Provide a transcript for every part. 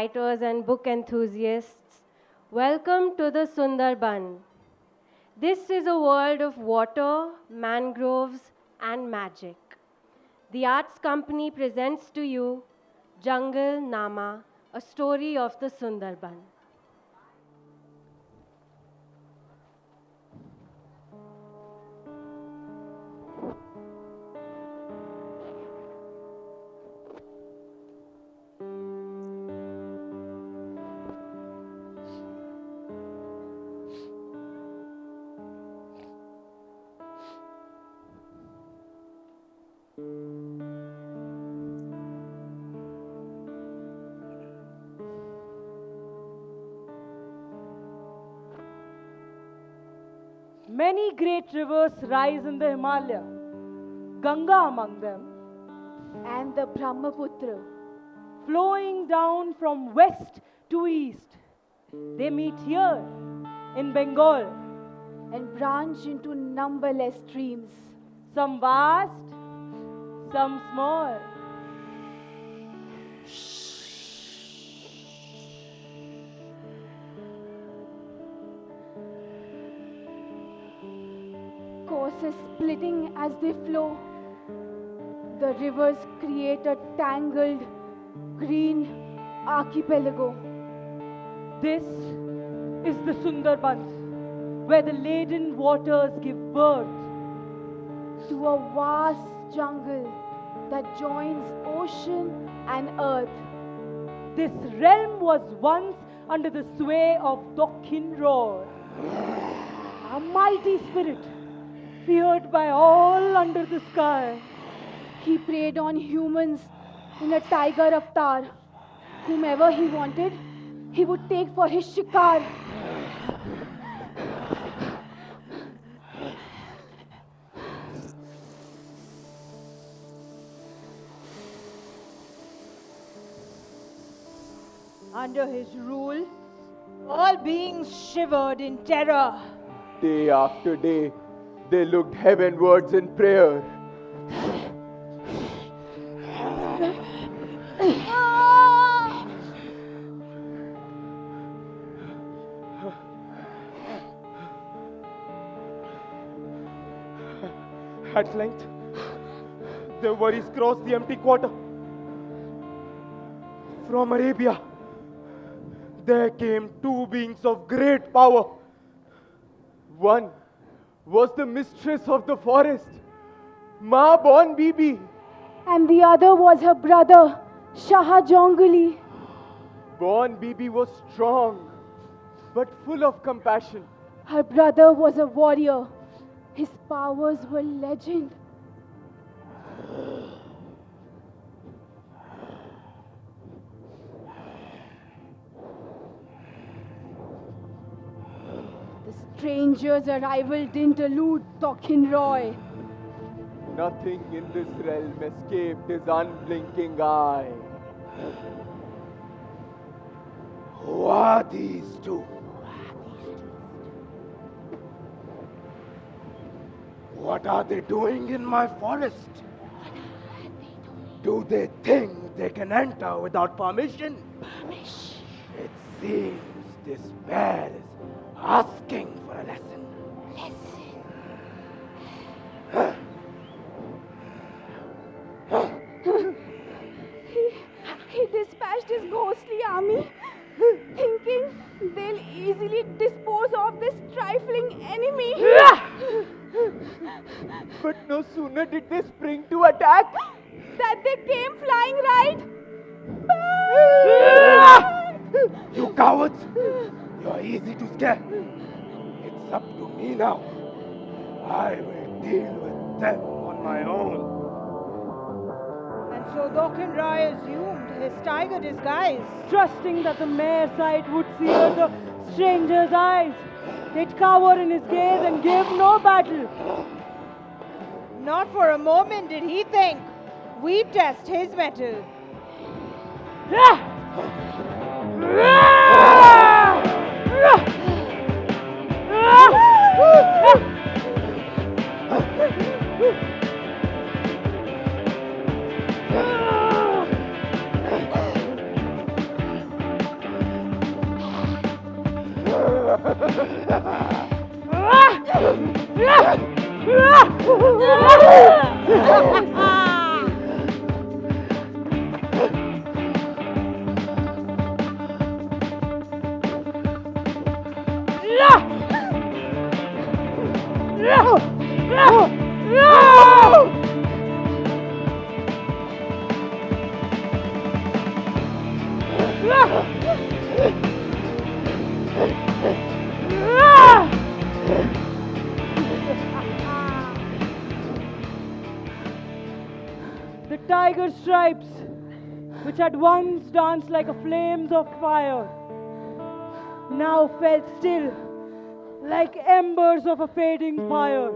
writers and book enthusiasts. Welcome to the Sundarban. This is a world of water, mangroves, and magic. The Arts Company presents to you JungleNama, a story of the Sundarban. Many great rivers rise in the Himalaya, Ganga among them, and the Brahmaputra. flowing down from west to east. They meet here in Bengal, And branch into numberless streams. some vast, some small. Courses splitting as they flow. The rivers create a tangled green archipelago. This is the Sundarbans, where the laden waters give birth. To a vast jungle that joins ocean and earth. This realm was once under the sway of Dokhin Roar, a mighty spirit feared by all under the sky. He preyed on humans in a tiger avatar. Whomever he wanted, he would take for his shikar. Under his rule, all beings shivered in terror. Day after day, they looked heavenwards in prayer. At length, their worries crossed the empty quarter. From Arabia, there came two beings of great power. One was the mistress of the forest, Ma Bon Bibi. And the other was her brother, Shah Jongli. Bon Bibi was strong, but full of compassion. Her brother was a warrior. His powers were legend. The stranger's arrival didn't elude Tokin Roy. Nothing in this realm escaped his unblinking eye. Who are these two? What are they doing in my forest? Do they think they can enter without permission? It seems this bear is asking for a lesson. He dispatched his ghostly army, thinking they'll easily dispose of this trifling enemy. But no sooner did they spring to attack That they came flying right. You cowards! You're easy to scare. It's up to me now. I will deal with them on my own. And so Dokhin Rai assumed his tiger disguise. Trusting that the mere sight would seal the stranger's eyes, they'd cower in his gaze and give no battle. Not for a moment did he think we'd test his mettle. The tiger stripes, which had once danced like a flames of fire, now felt still like embers of a fading fire.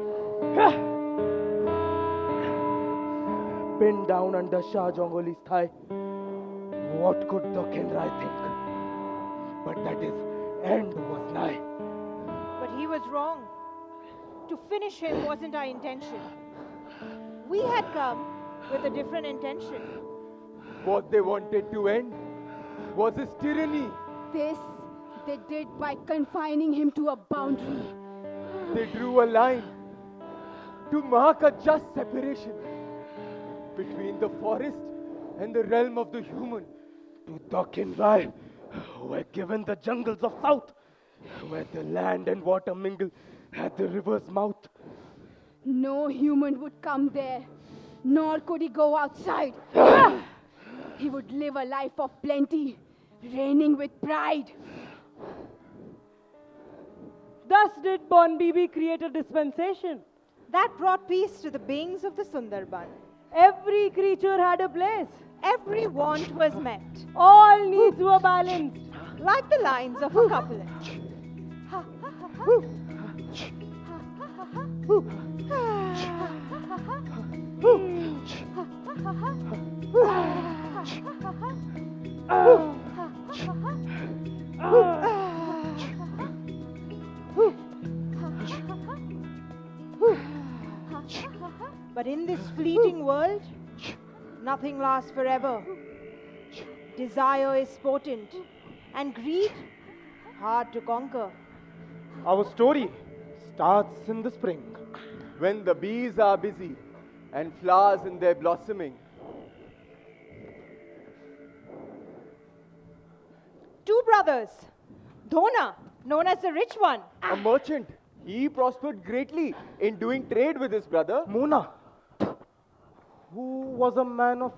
Pinned down under Shah Jongoli's thigh, what could the Kenrai think? But that his end was nigh. But he was wrong. To finish him wasn't our intention. We had come with a different intention. What they wanted to end was his tyranny. This they did by confining him to a boundary. They drew a line to mark a just separation between the forest and the realm of the human. To the Kinrai were given the jungles of south, where the land and water mingle at the river's mouth. No human would come there, nor could he go outside. He would live a life of plenty, reigning with pride. Thus did Bon Bibi create a dispensation. That brought peace to the beings of the Sundarban. Every creature had a place. Every want was met, All needs were balanced. like the lines of a couplet. But in this fleeting world, nothing lasts forever. Desire is potent, and greed hard to conquer. Our story starts in the spring, when the bees are busy and flowers in their blossoming. Two brothers, Dhona, known as the rich one, A merchant, he prospered greatly in doing trade with his brother, Mona, who was a man of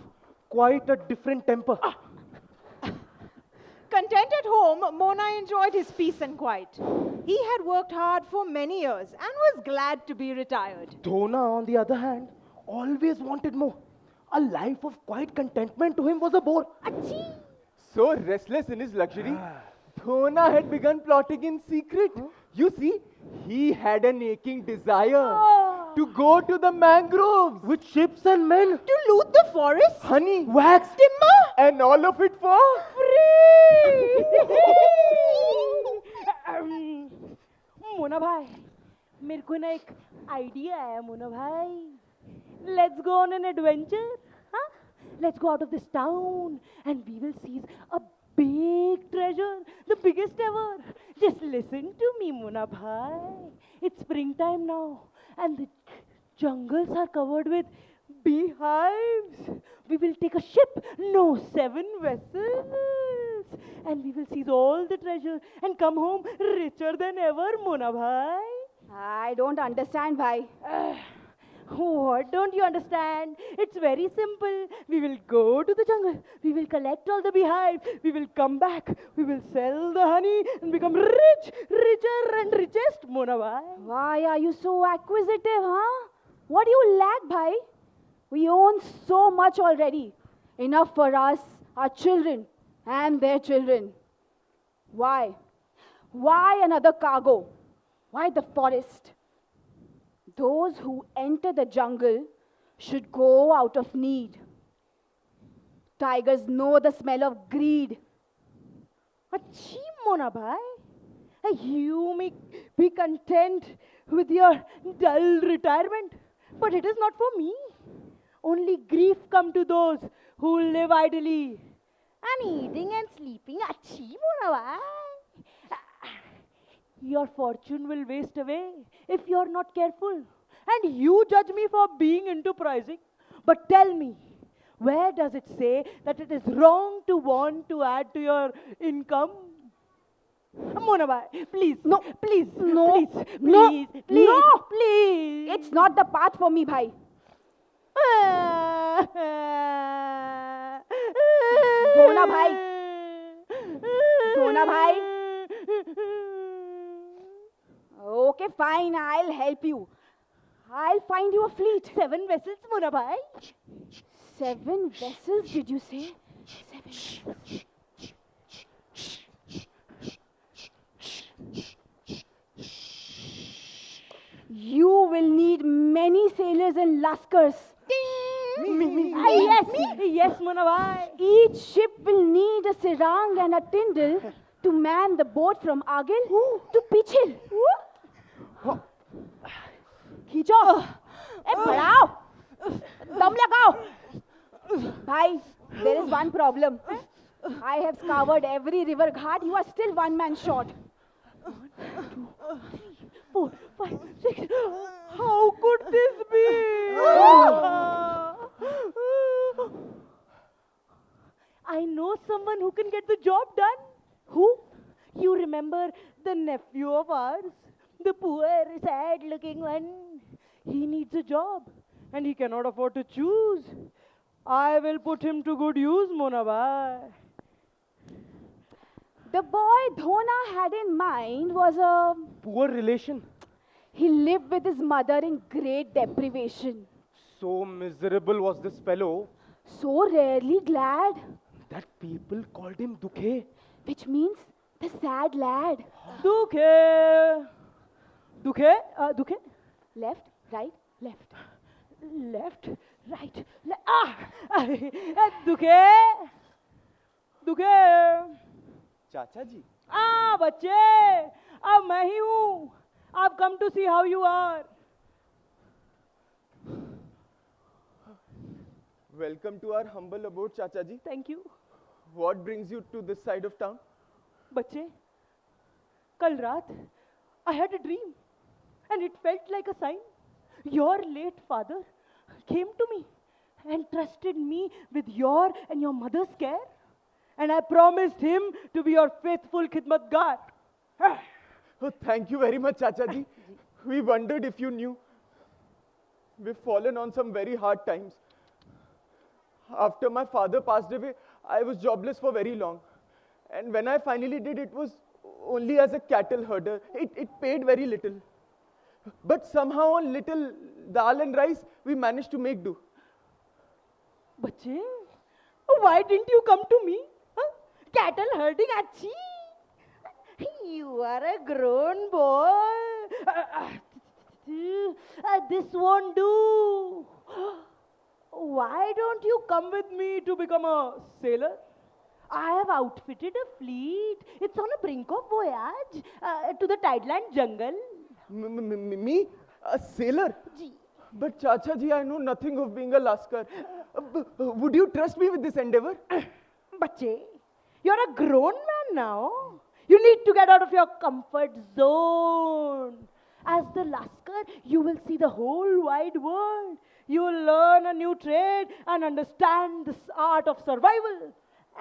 quite a different temper. content at home, Mona enjoyed his peace and quiet. He had worked hard for many years and was glad to be retired. Dhona, on the other hand, always wanted more. A life of quiet contentment to him was a bore. Achee! So restless in his luxury, Dhona had begun plotting in secret. You see, he had an aching desire to go to the mangroves with ships and men, To loot the forest, honey, wax, timber, and all of it for Mona भाई, मेरे को ना एक idea है मोना भाई. Let's go on an adventure. Huh? Let's go out of this town and we will seize a big treasure, the biggest ever. Just listen to me, Mona bhai. It's springtime now and the jungles are covered with beehives. We will take a ship, no 7 vessels, and we will seize all the treasure and come home richer than ever, Mona bhai. I don't understand, bhai. What don't you understand? It's very simple. We will go to the jungle. We will collect all the beehives. We will come back. We will sell the honey and become rich, richer and richest, Mona bhai. Why are you so acquisitive, huh? What do you lack, bhai? We own so much already. Enough for us, our children, and their children. Why? Why another cargo? Why the forest? Those who enter the jungle should go out of need. Tigers know the smell of greed. Achhi, Mona bhai. You may be content with your dull retirement, but it is not for me. Only grief come to those who live idly. And eating and sleeping, achhi, Mona bhai. your fortune will waste away if you're not careful. And you judge me for being into pricing. But tell me, where does it say that it is wrong to want to add to your income? Mona bhai, please, No, please, no, please, no, please, please, no. please. It's not the path for me, bhai. Dhona bhai. Dhona bhai. Okay, fine, I'll help you. I'll find you a fleet. 7 vessels, Mona bhai. 7 vessels, did you say? 7 vessels. You will need many sailors and laskars. Yes, Mona bhai. Each ship will need a serang and a tindle to man the boat from Agil to Pichil. खींचो ए बढ़ाओ दम लगाओ भाई there is one problem. I have scoured every river ghat. You are still one man short. 4, 5, 6. How could this be? I know someone who can get the job done. Who? You remember the nephew of ours? The poor, sad-looking one. He needs a job and he cannot afford to choose. I will put him to good use, Mona bhai. The boy Dhona had in mind was a... Poor relation. He lived with his mother in great deprivation. So miserable was this fellow So rarely glad, that people called him Dukhe. which means the sad lad. Dukhe. Dukhe? Dukhe? Left, right, left. Left, right, Dukhe. Dukhe. Chacha ji. बच्चे अब मैं ही हूँ I've come to see how you are. Welcome to our humble abode, Chacha ji. Thank you. What brings you to this side of town? बच्चे कल रात I had a dream and it felt like a sign. Your late father came to me and trusted me with your and your mother's care, and I promised him to be your faithful khidmatgar. Oh, thank you very much, Chacha ji. We wondered if you knew. We've fallen on some very hard times. After my father passed away, I was jobless for very long. And when I finally did, it was only as a cattle herder. It paid very little. But somehow on little dal and rice, we managed to make do. बच्चे why didn't you come to me? Huh? Cattle herding अच्छी. You are a grown boy. This won't do. Why don't you come with me to become a sailor? I have outfitted a fleet. It's on the brink of voyage to the tideland jungle. Me? A sailor? But Chacha ji, I know nothing of being a Laskar. Would you trust me with this endeavor? Bache, you're a grown man now. You need to get out of your comfort zone. As the Laskar, you will see the whole wide world. You will learn a new trade and understand this art of survival.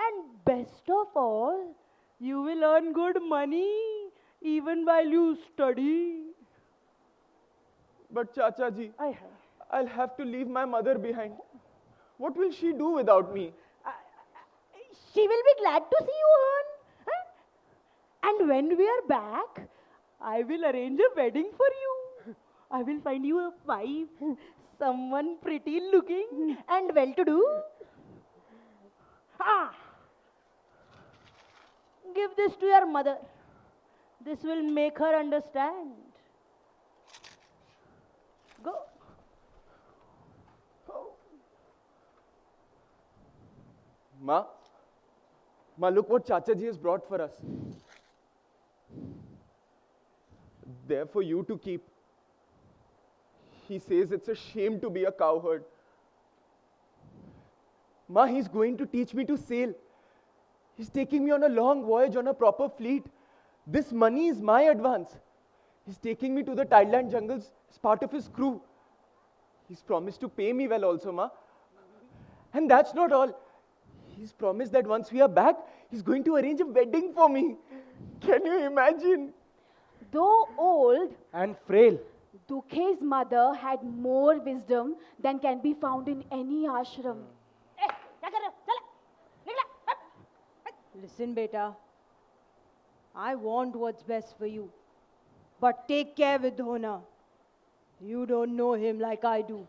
And best of all, you will earn good money even while you study. But Chacha ji, I'll have to leave my mother behind. What will she do without me? She will be glad to see you earn. Huh? And when we are back, I will arrange a wedding for you. I will find you a wife, someone pretty looking and well-to-do. Give this to your mother. This will make her understand. Go. Ma, look what Chacha ji has brought for us. They're for you to keep. He says it's a shame to be a cowherd. Ma, he's going to teach me to sail. He's taking me on a long voyage on a proper fleet. This money is my advance. He's taking me to the Thailand jungles as part of his crew. He's promised to pay me well also, Ma. And that's not all. He's promised that once we are back, he's going to arrange a wedding for me. Can you imagine? Though old, And frail. Dukhe's mother had more wisdom than can be found in any ashram. Listen, beta. I want what's best for you. But take care with Dhona. You don't know him like I do.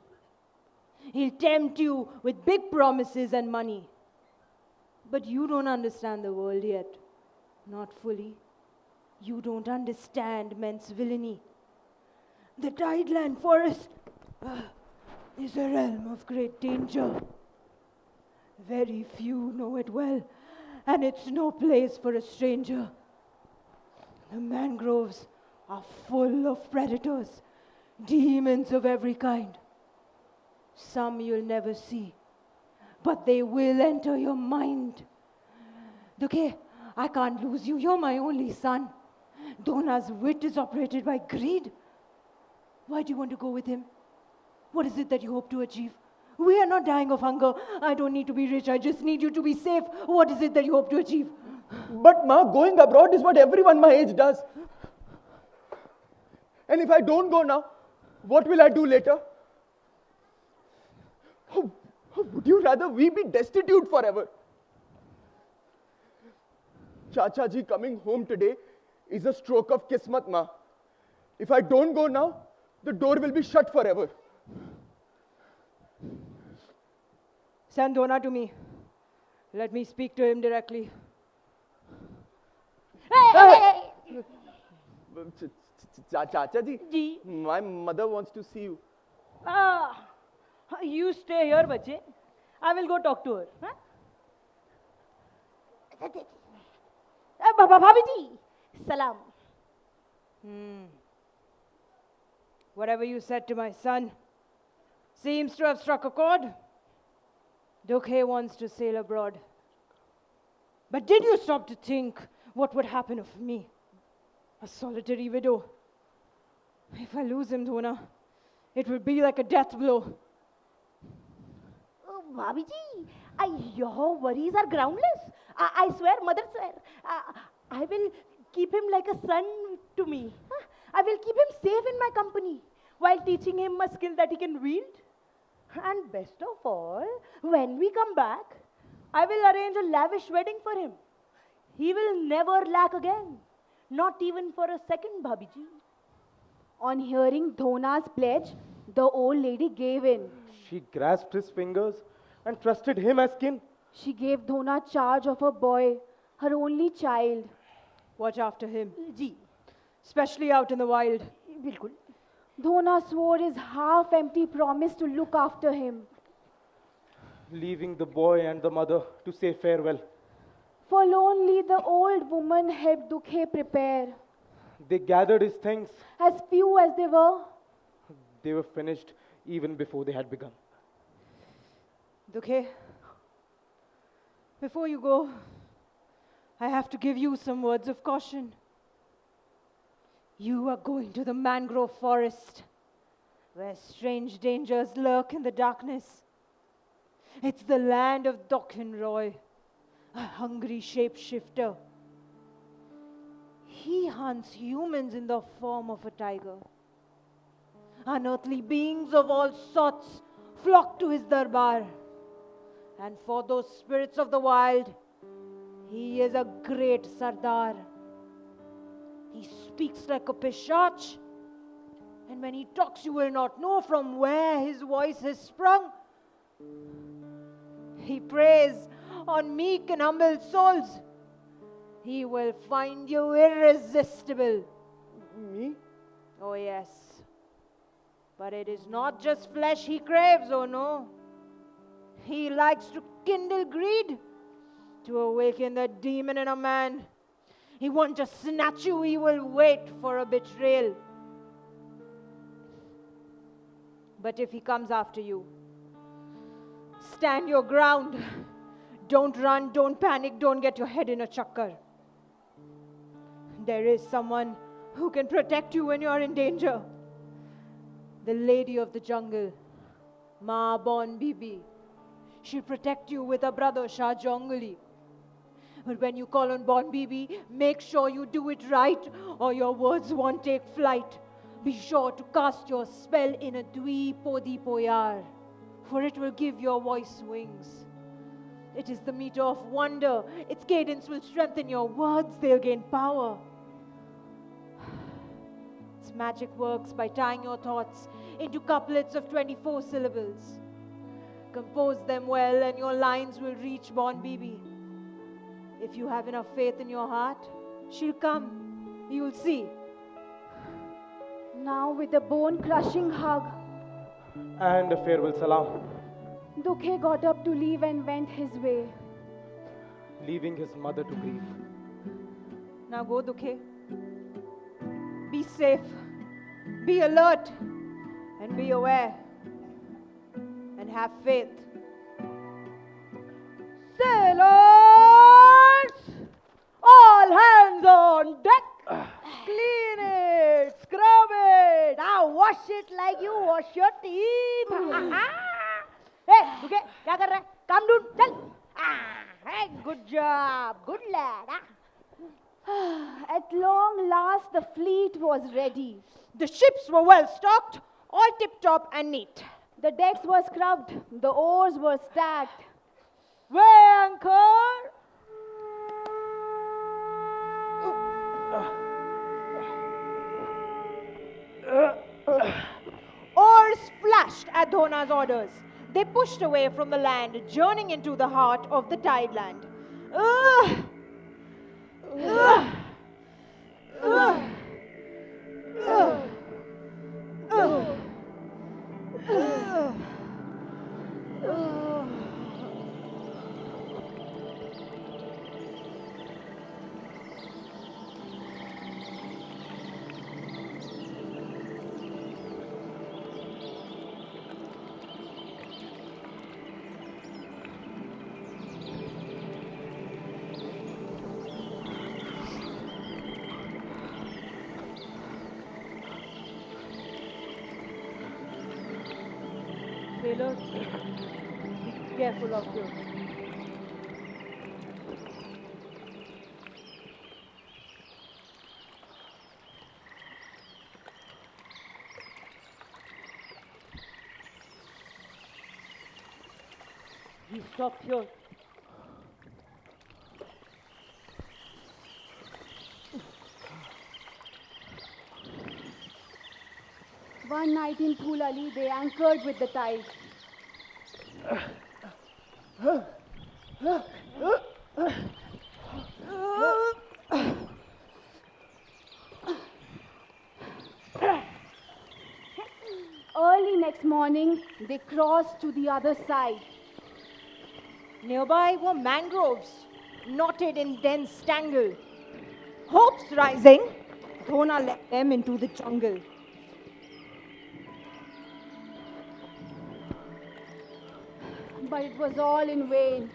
He'll tempt you with big promises and money. But you don't understand the world yet. Not fully. You don't understand men's villainy. The Tideland forest is a realm of great danger. Very few know it well, and it's no place for a stranger. The mangroves are full of predators, demons of every kind. Some you'll never see, but they will enter your mind. Dukhe, I can't lose you. You're my only son. Dona's wit is operated by greed. Why do you want to go with him? What is it that you hope to achieve? We are not dying of hunger. I don't need to be rich. I just need you to be safe. What is it that you hope to achieve? But Ma, going abroad is what everyone my age does. And if I don't go now, what will I do later? Would you rather we be destitute forever? Chacha ji coming home today is a stroke of kismat, Ma. If I don't go now, the door will be shut forever. Send Dona to me. Let me speak to him directly. Chacha ji, Ji. my mother wants to see you. You stay here, bache. I will go talk to her. Huh? Bhabhi ji, salam. Whatever you said to my son seems to have struck a chord. Dukhe wants to sail abroad. But did you stop to think what would happen of me, a solitary widow? If I lose him, Dona, it would be like a death blow. Bhabhi ji, your worries are groundless. I swear, mother swear. I will keep him like a son to me. I will keep him safe in my company while teaching him a skill that he can wield. And best of all, when we come back, I will arrange a lavish wedding for him. He will never lack again, not even for a second, Bhabhi ji. On hearing Dhona's pledge, the old lady gave in. She grasped his fingers and trusted him as kin. She gave Dhona charge of her boy, her only child. Watch after him, Ji, especially out in the wild. bilkul. Dhona swore his half-empty promise to look after him. Leaving the boy and the mother to say farewell. Forlornly, the old woman helped Dukhe prepare. They gathered his things. As few as they were, They were finished even before they had begun. Dukhe, before you go, I have to give you some words of caution. You are going to the mangrove forest, where strange dangers lurk in the darkness. It's the land of Dokhin Roy, a hungry shapeshifter. He hunts humans in the form of a tiger. Unearthly beings of all sorts flock to his darbar. And for those spirits of the wild, he is a great Sardar. He speaks like a Pishach, and when he talks, you will not know from where his voice has sprung. He preys on meek and humble souls. He will find you irresistible. Me? Oh, yes. But it is not just flesh he craves, oh no. He likes to kindle greed, to awaken the demon in a man. He won't just snatch you, he will wait for a betrayal. But if he comes after you, stand your ground. Don't run, don't panic, don't get your head in a chakkar. There is someone who can protect you when you're in danger. The lady of the jungle, Ma Bon Bibi. She'll protect you with her brother Shah Jongli. But when you call on Bon Bibi, make sure you do it right, or your words won't take flight. Be sure to cast your spell in a Dwi Podi Poyar, for it will give your voice wings. It is the meter of wonder. Its cadence will strengthen your words, they'll gain power. Its magic works by tying your thoughts into couplets of 24 syllables. Compose them well and your lines will reach Bon Bibi. If you have enough faith in your heart, she'll come. You'll see. Now with a bone-crushing hug, And a farewell salam, Dukhe got up to leave and went his way. leaving his mother to grieve. Now go, Dukhe. Be safe. Be alert. And be aware. And have faith. Sailors! All hands on deck! Clean it, scrub it, now wash it like you wash your teeth. Hey, okay, क्या कर रहा है? Come down, चल. Hey, good job, good lad. At long last, the fleet was ready. The ships were well stocked, all tip-top and neat. The decks were scrubbed, the oars were stacked. Weigh anchor. Oars flashed at Dhona's orders. They pushed away from the land, journeying into the heart of the tideland. Sailors, be careful of you. We stopped here. One night in Phulali, they anchored with the tide. Early next morning, they crossed to the other side. Nearby were mangroves, knotted in dense tangle. Hopes rising, Dhona led them into the jungle. But it was all in vain.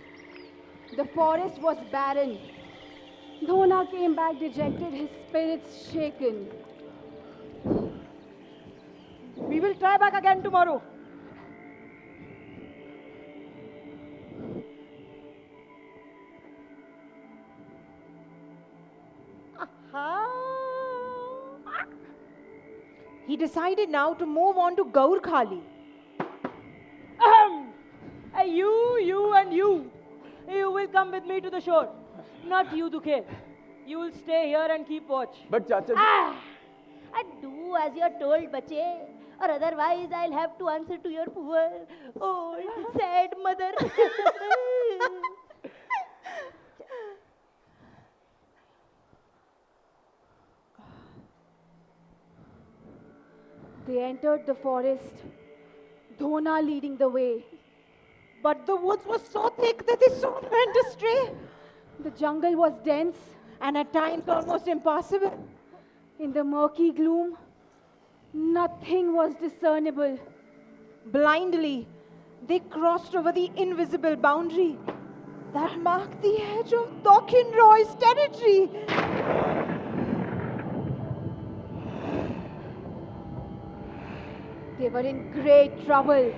The forest was barren. Dhona came back dejected, his spirits shaken. We will try back again tomorrow. He decided now to move on to Gaurkhali. You and you. You will come with me to the shore. Not you, Dukhe. You will stay here and keep watch. But Chacha ji, Do as you're told, bache. Or otherwise, I'll have to answer to your poor, old, sad mother. They entered the forest, Dhona leading the way. But the woods were so thick that they soon went astray, The jungle was dense. and at times almost impassable. In the murky gloom, nothing was discernible. Blindly, they crossed over the invisible boundary that marked the edge of Dokhin Roy's territory. They were in great trouble.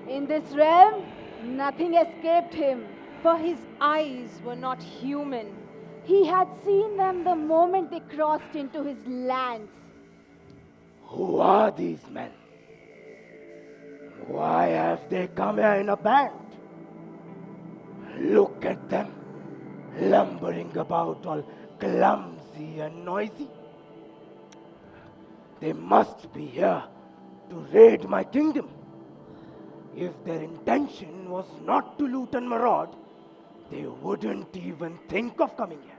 In this realm, nothing escaped him. For his eyes were not human. He had seen them the moment they crossed into his lands. Who are these men? Why have they come here in a band? Look at them, lumbering about all clumsy and noisy. They must be here to raid my kingdom. If their intention was not to loot and maraud, they wouldn't even think of coming here.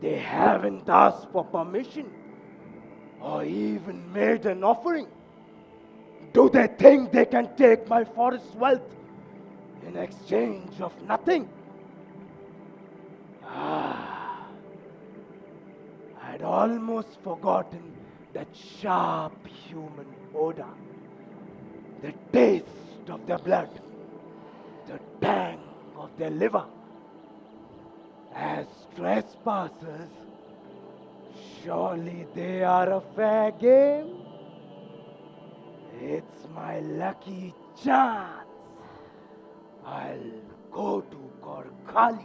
They haven't asked for permission or even made an offering. Do they think they can take my forest wealth in exchange of nothing? I'd almost forgotten that sharp human odor, the taste of their blood, the tang of their liver. As trespassers, surely they are a fair game. It's my lucky chance. I'll go to Korkali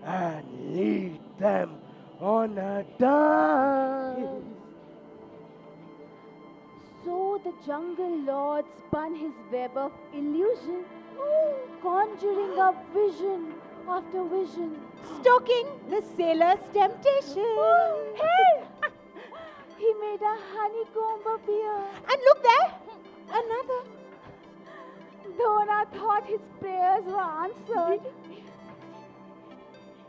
and lead them on a dance. So the jungle lord spun his web of illusion, conjuring up vision after vision. Stoking the sailor's temptation. Hey! He made a honeycomb appear. And look there, another. Dona thought his prayers were answered.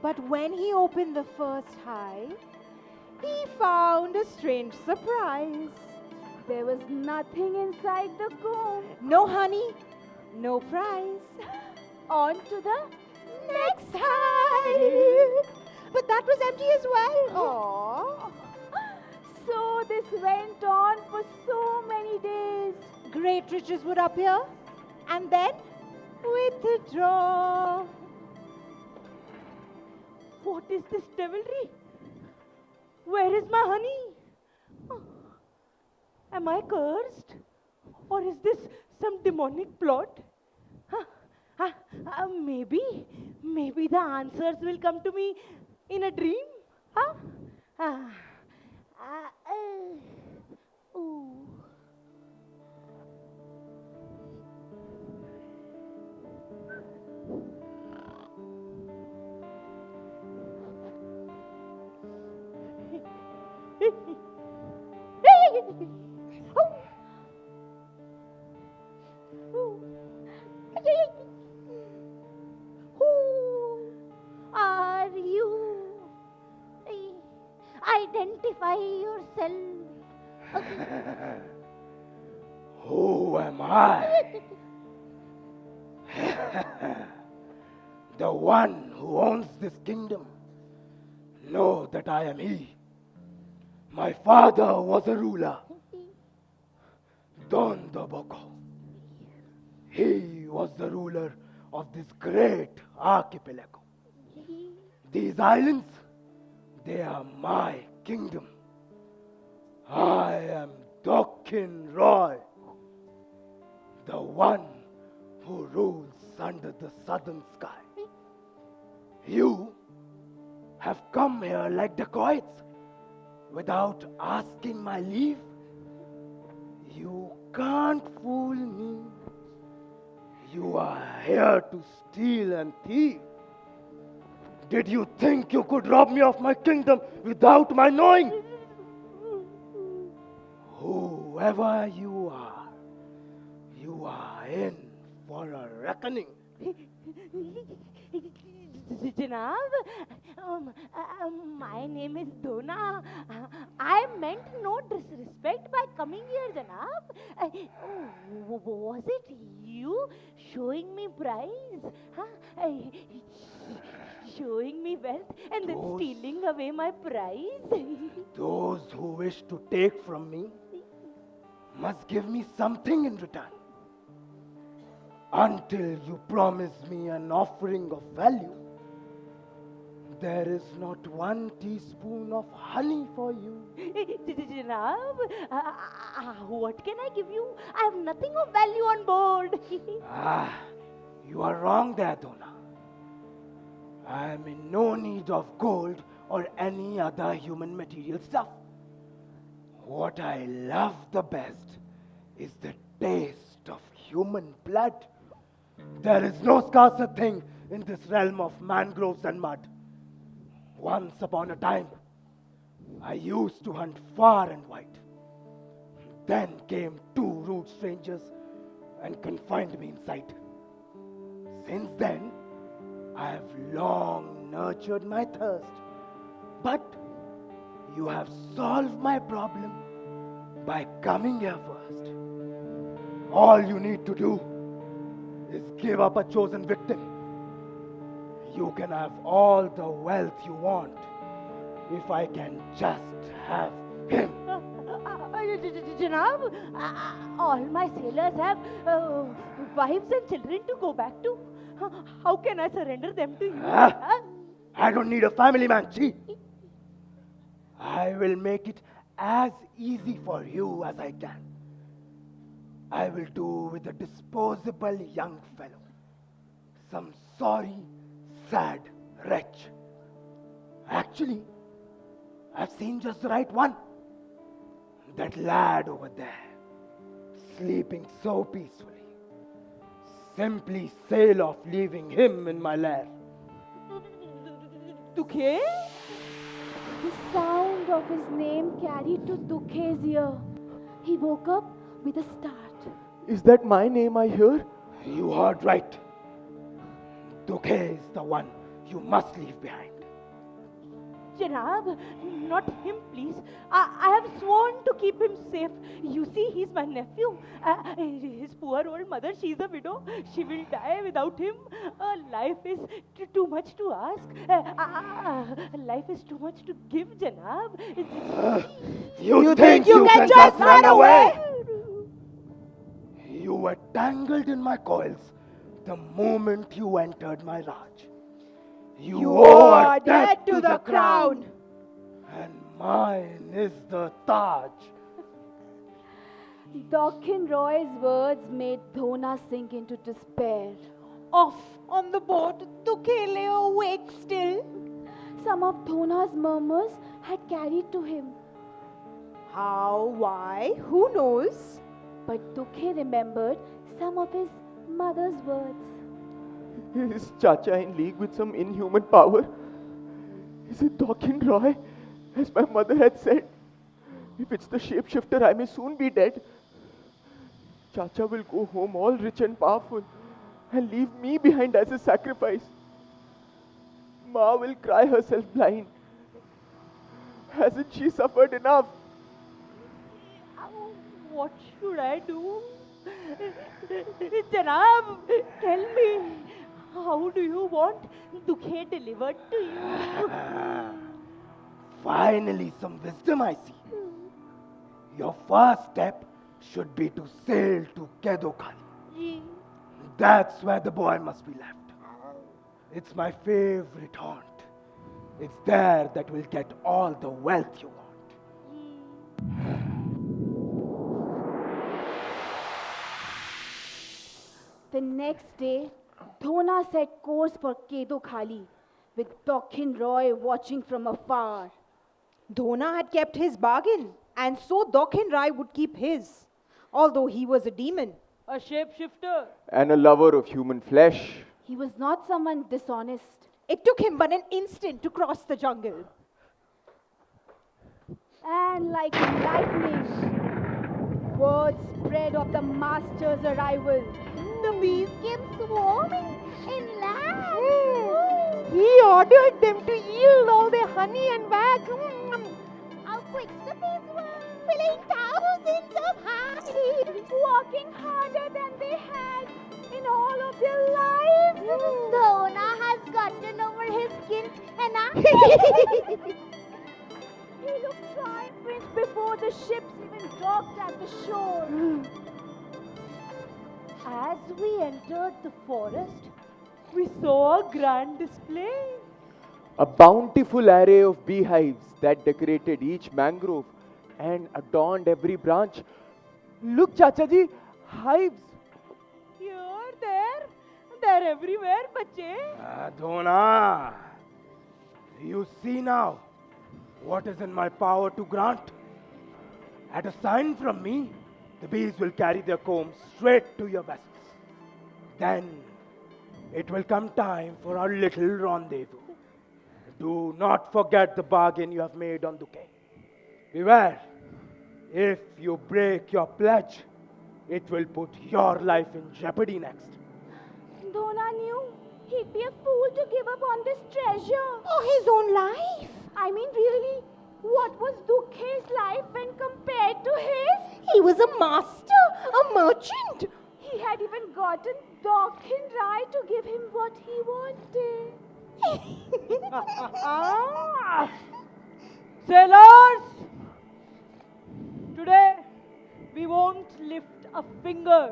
But when he opened the first hive, he found a strange surprise. There was nothing inside the comb. No honey, no prize. On to the Next hive. But that was empty as well. Aww. So this went on for so many days. Great riches would appear and then withdraw. What is this devilry? Where is my honey? Oh, am I cursed? Or is this some demonic plot? Maybe the answers will come to me in a dream. Huh? Ooh. Who are you? Identify yourself. Who am I? The one who owns this kingdom. Know that I am he. My father was a ruler, Don the Boko. He was the ruler of this great archipelago. These islands, they are my kingdom. I am Dokin Roy, the one who rules under the southern sky. You have come here like dacoits without asking my leave. You can't fool me. You are here to steal and thieve. Did you think you could rob me of my kingdom without my knowing? Whoever you are in for a reckoning. Janab, my name is Dona. I meant no disrespect by coming here, Janab. Was it you showing me prize? Huh? Showing me wealth and then stealing away my prize? Those who wish to take from me must give me something in return. Until you promise me an offering of value, There is not 1 teaspoon of honey for you. Janab, what can I give you? I have nothing of value on board. You are wrong there, Dona. I am in no need of gold or any other human material stuff. What I love the best is the taste of human blood. There is no scarcer thing in this realm of mangroves and mud. Once upon a time, I used to hunt far and wide. Then came 2 rude strangers and confined me inside. Since then, I have long nurtured my thirst. But you have solved my problem by coming here first. All you need to do is give up a chosen victim. You can have all the wealth you want if I can just have him. Janab, all my sailors have wives and children to go back to. How can I surrender them to you? I don't need a family man, Chi. I will make it as easy for you as I can. I will do with a disposable young fellow, some sorry, sad wretch. Actually, I've seen just the right one. That lad over there, sleeping so peacefully. Simply sail off, leaving him in my lair. Dukhe? The sound of his name carried to Dukhe's ear. He woke up with a start. Is that my name I hear? You heard right. Dukhe is the one you must leave behind. Janab, not him, please. I have sworn to keep him safe. You see, he's my nephew. His poor old mother, she's a widow. She will die without him. Life is too much to ask. Life is too much to give, Janab. You think you can just run away? You were tangled in my coils the moment you entered my Raj. You owe a debt to the crown. And mine is the Taj. Dakhin Roy's words made Dhona sink into despair. Off on the boat, Dukhe lay awake still. Some of Dhona's murmurs had carried to him. How, why, who knows? But Dukhe remembered some of his mother's words. Is Chacha in league with some inhuman power? Is it Dakhin Roy, as my mother had said? If it's the shapeshifter, I may soon be dead. Chacha will go home all rich and powerful and leave me behind as a sacrifice. Ma will cry herself blind. Hasn't she suffered enough? What should I do? Janab, tell me, how do you want Dukhe delivered to you? Finally, some wisdom I see. Your first step should be to sail to Kedokhali. That's where the boy must be left. It's my favorite haunt. It's there that will get all the wealth you want. The next day, Dhona set course for Kedokhali, with Dakhin Roy watching from afar. Dhona had kept his bargain, and so Dakhin Rai would keep his, although he was a demon. A shapeshifter. And a lover of human flesh. He was not someone dishonest. It took him but an instant to cross the jungle. And like lightning, word spread of the master's arrival. The bees came swarming in land. He ordered them to yield all their honey and wax. How quick the bees were, filling thousands of honey, Working harder than they had in all of their lives. Dhona has gotten over his guilt and He looked triumphant before the ships even docked at the shore. As we entered the forest, we saw a grand display. A bountiful array of beehives that decorated each mangrove and adorned every branch. Look, Chachaji, hives. Here, there, they're everywhere, bache. Dona, you see now what is in my power to grant. At a sign from me, the bees will carry their combs straight to your vessels. Then it will come time for our little rendezvous. Do not forget the bargain you have made on Duque. Beware, if you break your pledge, it will put your life in jeopardy next. Dona knew he'd be a fool to give up on this treasure. Oh, his own life. I mean, really, what was Dukhe's life when compared to his? He was a master, a merchant. He had even gotten Dokhin Rai to give him what he wanted. Sailors! Today, we won't lift a finger.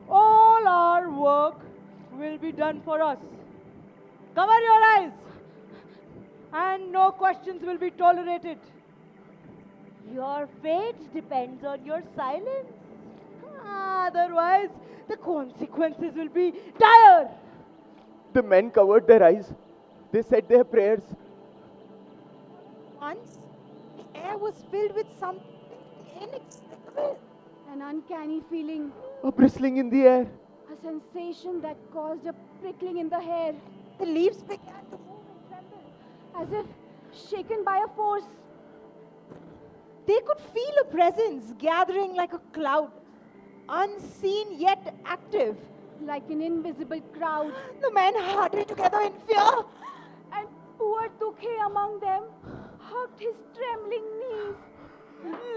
All our work will be done for us. Cover your eyes, and no questions will be tolerated. Your fate depends on your silence. Otherwise, the consequences will be dire. The men covered their eyes. They said their prayers. Once, the air was filled with something inexplicable. An uncanny feeling, A bristling in the air. a sensation that caused a prickling in the hair, The leaves began to move and tremble. as if shaken by a force. They could feel a presence gathering like a cloud, unseen yet active. Like an invisible crowd, The men huddled together in fear. and poor Dukhe among them hugged his trembling knees.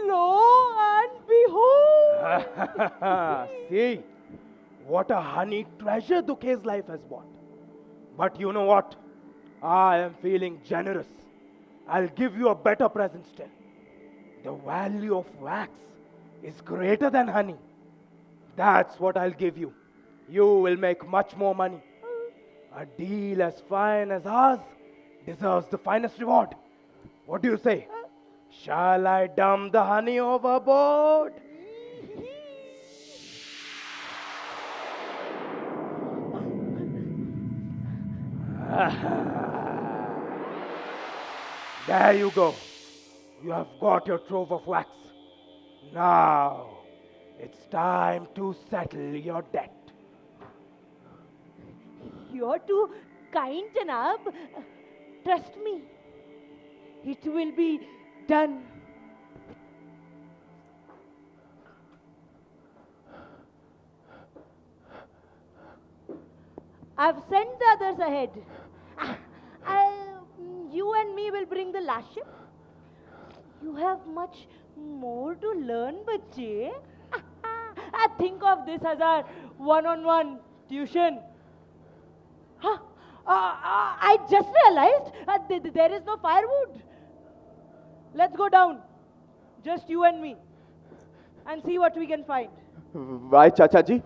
Lo and behold! See, what a honey treasure Duque's life has bought. But you know what? I am feeling generous. I'll give you a better present still. The value of wax is greater than honey. That's what I'll give you. You will make much more money. A deal as fine as ours deserves the finest reward. What do you say? Shall I dump the honey overboard? There you go. You have got your trove of wax. Now, it's time to settle your debt. You're too kind, Janab. Trust me. It will be done. I've sent the others ahead. You and me will bring the last ship. You have much more to learn, bache. I think of this as our one-on-one tuition. Huh? I just realized there is no firewood. Let's go down, just you and me, and see what we can find. Why, Chachaji?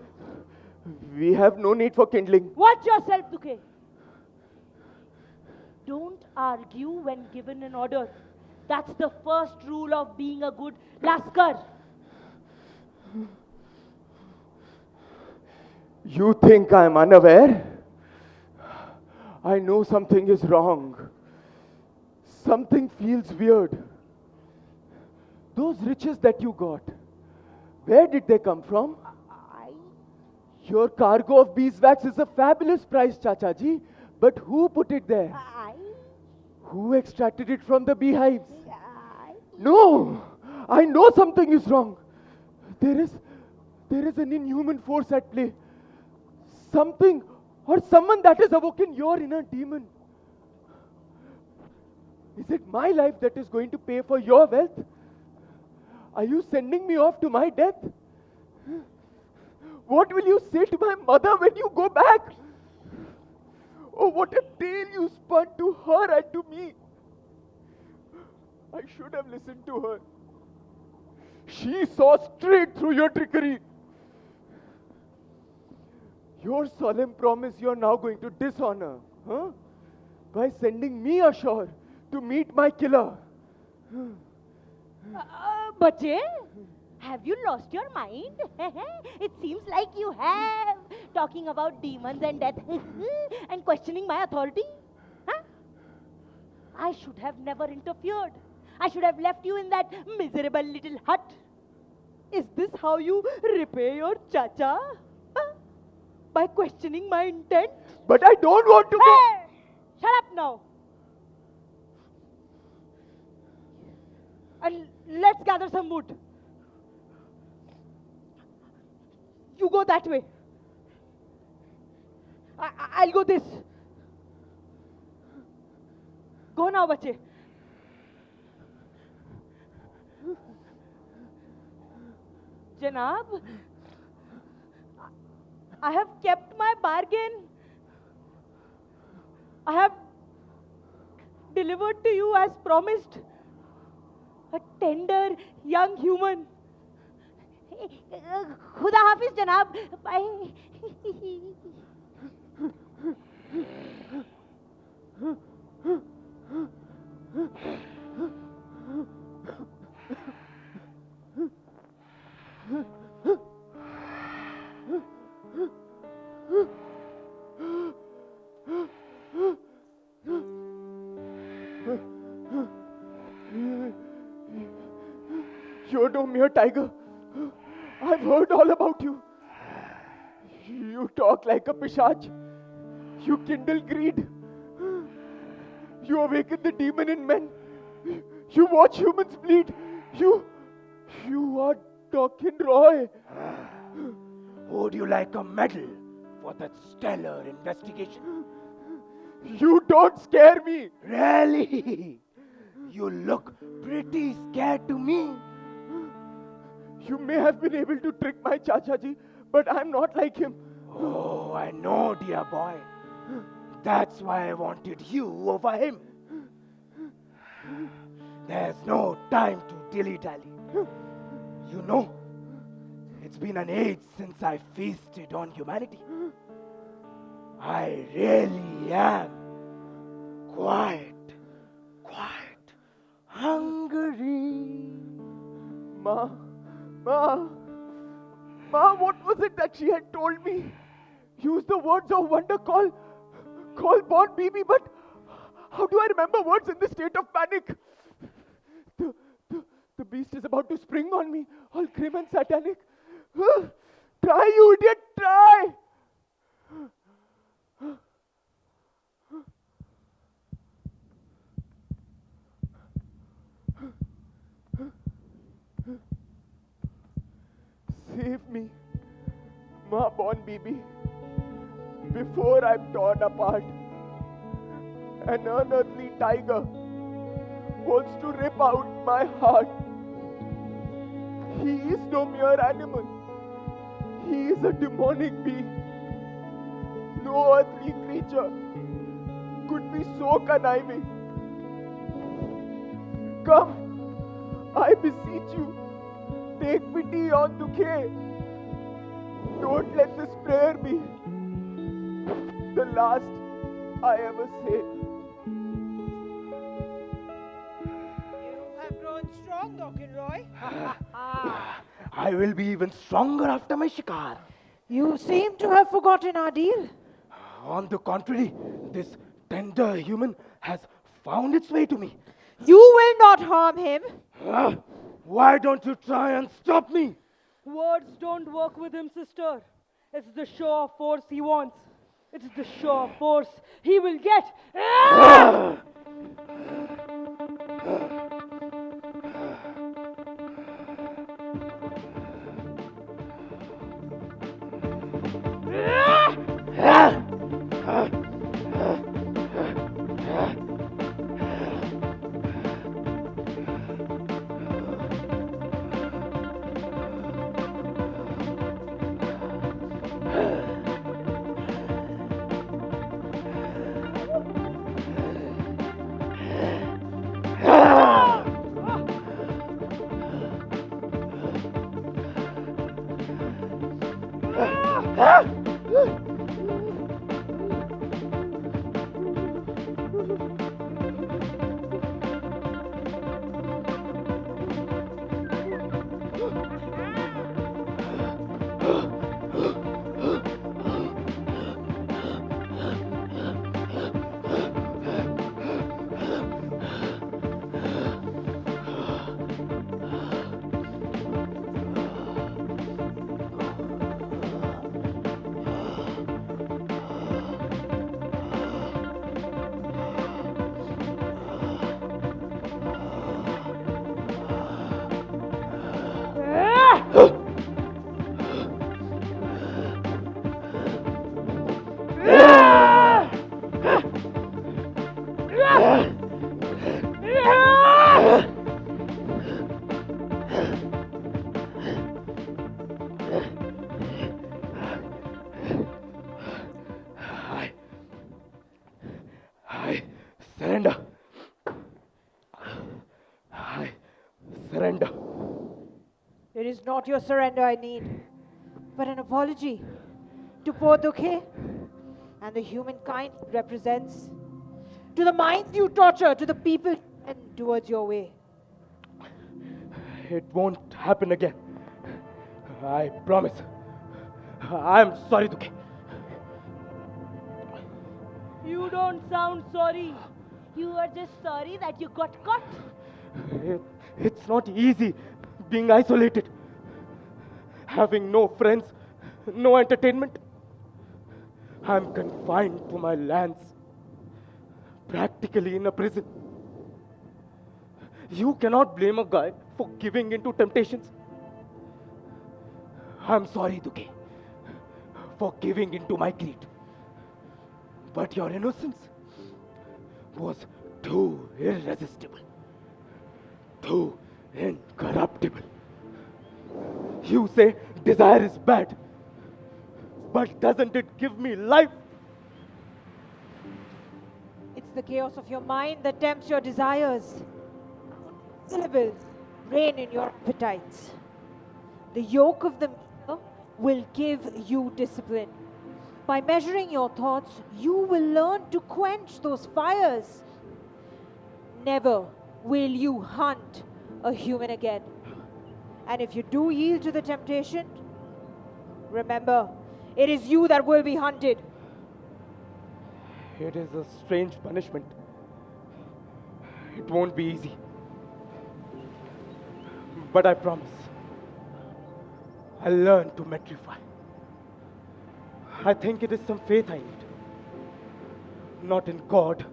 We have no need for kindling. Watch yourself, Dukhe. Don't argue when given an order. That's the first rule of being a good Laskar. You think I'm unaware? I know something is wrong. Something feels weird. Those riches that you got, where did they come from? Your cargo of beeswax is a fabulous price, Chachaji. But who put it there? Who extracted it from the beehives? No! I know something is wrong. There is an inhuman force at play. Something or someone that has awoken your inner demon. Is it my life that is going to pay for your wealth? Are you sending me off to my death? What will you say to my mother when you go back? Oh, what a tale you spun to her and to me. I should have listened to her. She saw straight through your trickery. Your solemn promise you're now going to dishonor, huh? by sending me ashore to meet my killer. Bache, have you lost your mind? It seems like you have. Talking about demons and death and questioning my authority. Huh? I should have never interfered. I should have left you in that miserable little hut. Is this how you repay your chacha? Huh? By questioning my intent? But I don't want to go. Hey! Shut up now. And let's gather some wood. You go that way. I'll go this. Go now, bache. Janab, I have kept my bargain. I have delivered to you as promised a tender young human. Khuda Hafiz, Janab. Bye. You're no mere tiger. I've heard all about you. You talk like a pishach. You kindle greed. You awaken the demon in men. You watch humans bleed. You are Dawkins Roy. Would you like a medal for that stellar investigation? You don't scare me. Really? You look pretty scared to me. You may have been able to trick my Chachaji, but I'm not like him. Oh, I know, dear boy. That's why I wanted you over him. There's no time to dilly-dally. You know, it's been an age since I feasted on humanity. I really am quite hungry. Ma, what was it that she had told me? Use the words of wonder, call Bon Bibi, but how do I remember words in this state of panic? The beast is about to spring on me, all grim and satanic. Try, you idiot, try! Save me, Ma Bon Bibi, before I'm torn apart. An unearthly tiger wants to rip out my heart. He is no mere animal. He is a demonic being. No earthly creature could be so conniving. Come, I beseech you, take pity on Dukhe. Don't let this prayer be the last I ever say. You have grown strong, Dawkins Roy. I will be even stronger after my shikar. You seem to have forgotten our deal. On the contrary, this tender human has found its way to me. You will not harm him. Why don't you try and stop me? Words don't work with him, sister. It's the show of force he wants. It's the show of force he will get. surrender. It is not your surrender I need, but an apology to poor Dukhe and the humankind it represents, to the minds you torture, to the people and towards your way. It won't happen again. I promise. I'm sorry, Dukhe. You don't sound sorry. You are just sorry that you got caught. It's not easy being isolated, having no friends, no entertainment. I'm confined to my lands, practically in a prison. You cannot blame a guy for giving into temptations. I'm sorry, Dukhe, for giving into my greed. But your innocence was too irresistible, too incorruptible. You say desire is bad, but doesn't it give me life? It's the chaos of your mind that tempts your desires. Syllables reign in your appetites. The yoke of the meter will give you discipline. By measuring your thoughts, you will learn to quench those fires. Never will you hunt a human again. And if you do yield to the temptation, remember, it is you that will be hunted. It is a strange punishment. It won't be easy. But I promise, I'll learn to metrify. I think it is some faith I need. Not in God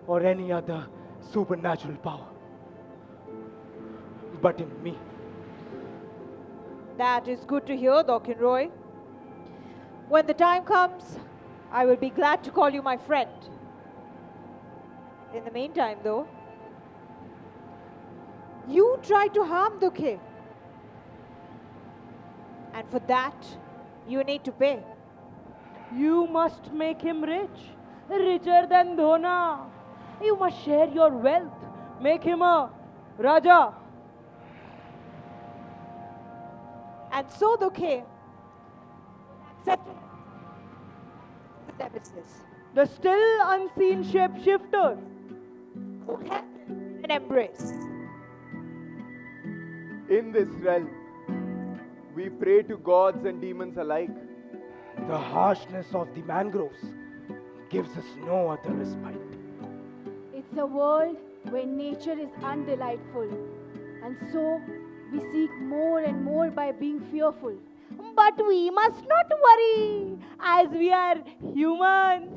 or any other supernatural power, but in me. That is good to hear, Dokin Roy. When the time comes, I will be glad to call you my friend. In the meantime, though, you tried to harm Dukhe. And for that, you need to pay. You must make him rich, richer than Dhona. You must share your wealth, make him a Raja. And so Dukhe accepted the nemesis, The still unseen shapeshifter. who had an embrace. In this realm, we pray to gods and demons alike. The harshness of the mangroves gives us no other respite. It's a world where nature is undelightful, and so we seek more and more by being fearful. But we must not worry, as we are humans.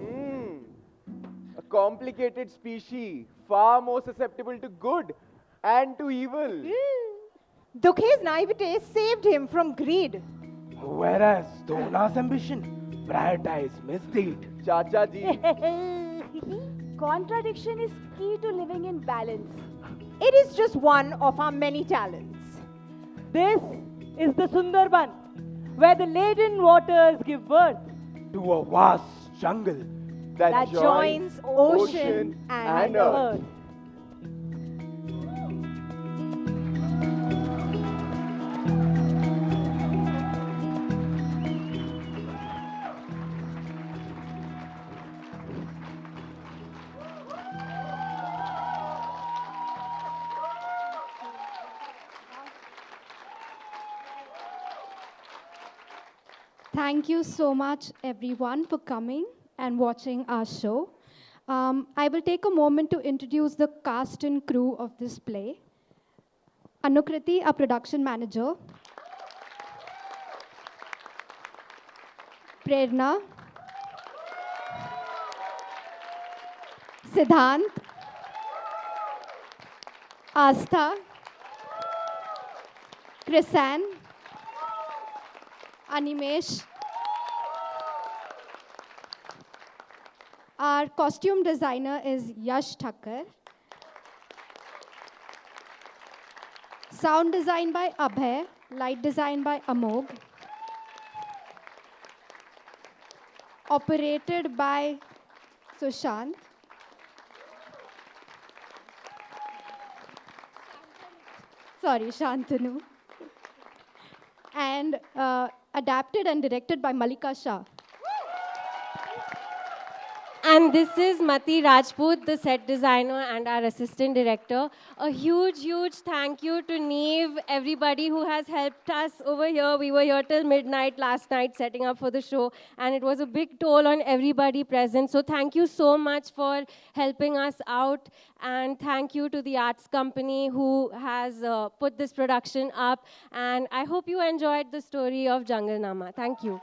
A complicated species, far more susceptible to good and to evil. Dukhe's naivete saved him from greed. Whereas Dhona's ambition prioritized misdeed. Chacha ji, Contradiction is key to living in balance. It is just one of our many talents. This is the Sundarban, where the laden waters give birth. To a vast jungle. that joins ocean and earth. Thank you so much, everyone, for coming and watching our show. I will take a moment to introduce the cast and crew of this play. Anukriti, our production manager. Prerna. Siddhant. Astha. Krisan. Animesh. Our costume designer is Yash Thakkar. Sound design by Abhay. Light design by Amog. Operated by Sushant. Sorry, Shantanu. And adapted and directed by Mallika Shah. And this is Mati Rajput, the set designer and our assistant director. A huge, huge thank you to Neve, everybody who has helped us over here. We were here till midnight last night setting up for the show, and it was a big toll on everybody present. So thank you so much for helping us out, and thank you to the arts company who has put this production up. And I hope you enjoyed the story of JungleNama. Thank you.